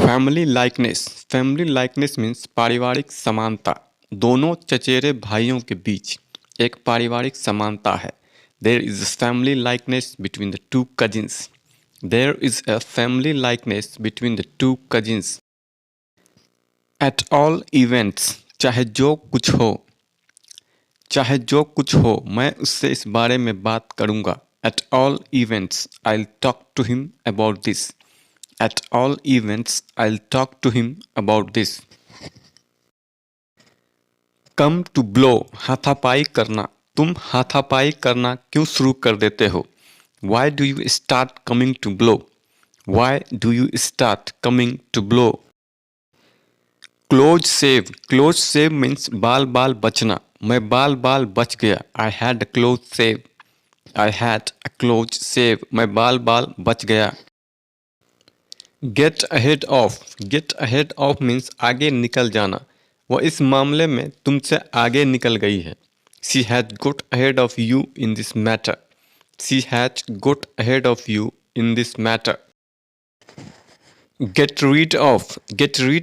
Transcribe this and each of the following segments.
Family likeness means पारिवारिक समानता। दोनों चचेरे भाइयों के बीच एक पारिवारिक समानता है। There is a family likeness between the two cousins. There is a family likeness between the two cousins. At all events, चाहे जो कुछ हो मैं उससे इस बारे में बात करूंगा। At all events I talk to him about this. At all events, I'll talk to him about this. Come to blow, हाथापाई करना। तुम हाथापाई करना क्यों शुरू कर देते हो? Why do you start coming to blow? Why do you start coming to blow? Close shave means बाल बाल बचना। मैं बाल बाल बच गया। I had a close shave. I had a close shave. मैं बाल बाल बच गया। गेट अहेड ऑफ मीन्स आगे निकल जाना। वह इस मामले में तुमसे आगे निकल गई है। She has got ahead of you in this matter. She has got ahead of you in this matter. Get rid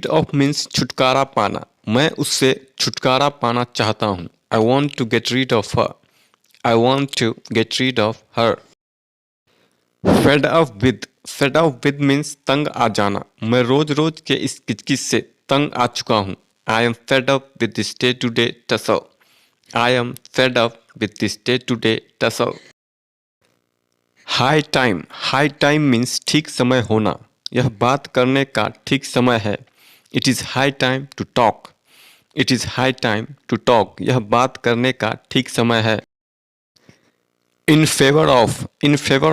of means छुटकारा पाना। मैं उससे छुटकारा पाना चाहता हूँ। I want to get rid of her. I want to get rid of her. Fed of with means तंग आ जाना। मैं रोज रोज के इस किचकिच से तंग आ चुका हूँ। I am fed up with this day to day tussle. I am fed up with this day to day tussle. High time means ठीक समय होना। यह बात करने का ठीक समय है। It is high time to talk. It is high time to talk. यह बात करने का ठीक समय है। इन फेवर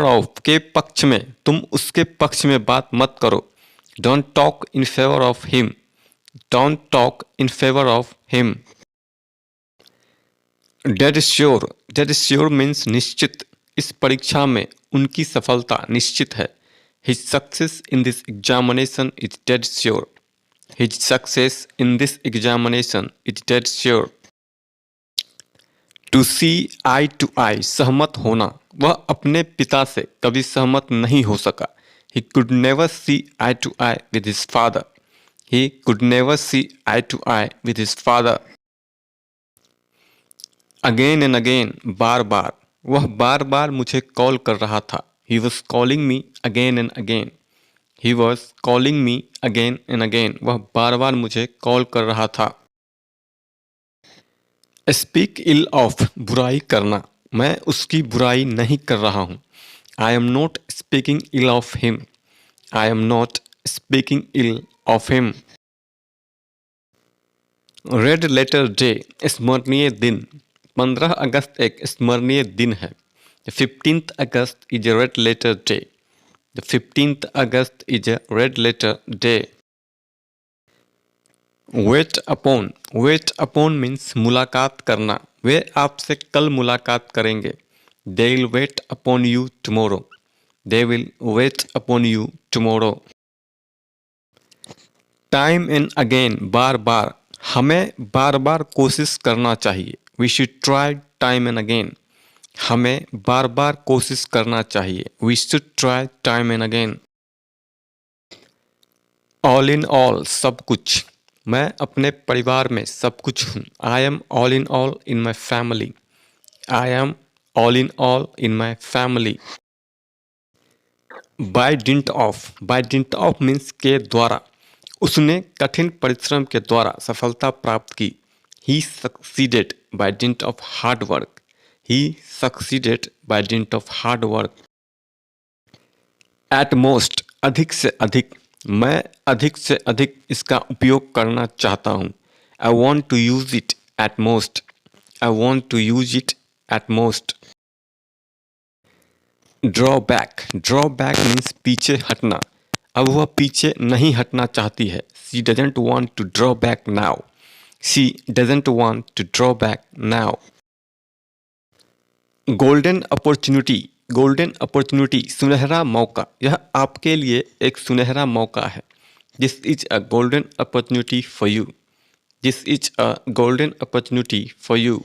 ऑफ के पक्ष में, तुम उसके पक्ष में बात मत करो। Don't talk in favour of him. Don't talk in favour of him. Dead sure means निश्चित। इस परीक्षा में उनकी सफलता निश्चित है। His success in this examination is dead sure. His success in this examination is dead sure. To see eye to eye, सहमत होना। वह अपने पिता से कभी सहमत नहीं हो सका। He could never see eye to eye with his father. He could never see eye to eye with his father. Again and again, बार बार। वह बार बार मुझे कॉल कर रहा था। He was calling me again and again. He was calling me again and again. वह बार बार मुझे कॉल कर रहा था। स्पीक इल ऑफ, बुराई करना। मैं उसकी बुराई नहीं कर रहा हूँ। I am not speaking ill of him. I am not speaking ill of him. Red letter day, स्मरणीय दिन। 15 अगस्त एक स्मरणीय दिन है। 15th August is a red letter day. 15th August is a red letter day. Wait upon means मुलाकात करना। वे आपसे कल मुलाकात करेंगे। They will wait upon you tomorrow. They will wait upon you tomorrow. Time and again, बार बार। हमें बार बार कोशिश करना चाहिए। We should try time and again. हमें बार बार कोशिश करना चाहिए। We should try time and again. All in all, सब कुछ। मैं अपने परिवार में सब कुछ हूँ। I am all in my family. I am all in my family. By dint of means के द्वारा। उसने कठिन परिश्रम के द्वारा सफलता प्राप्त की। He succeeded by dint of hard work. He succeeded by dint of hard work. At most, अधिक से अधिक। मैं अधिक से अधिक इसका उपयोग करना चाहता हूँ। I want to use it at most. I want to use it at most. Drawback means पीछे हटना। अब वह पीछे नहीं हटना चाहती है। She doesn't want to draw back now. She doesn't want to draw back now. Golden opportunity, सुनहरा मौका। यह आपके लिए एक सुनहरा मौका है। This is a golden opportunity for you. This is a golden opportunity for you.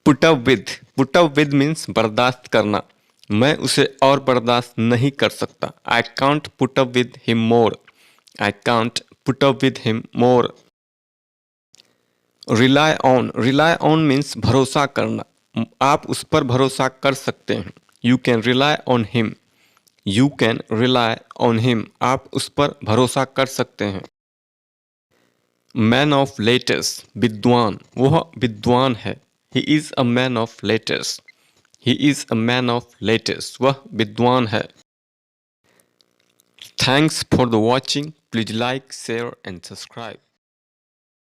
Put up with means बर्दाश्त करना। मैं उसे और बर्दाश्त नहीं कर सकता। I can't put up with him more. I can't put up with him more. Rely on means भरोसा करना। आप उस पर भरोसा कर सकते हैं। You can rely on him. You can rely on him. आप उस पर भरोसा कर सकते हैं। मैन ऑफ लेटर्स, विद्वान, वह विद्वान है। He is a man of letters. He is a man of letters, वह विद्वान है। Thanks for the watching. Please like, share and subscribe.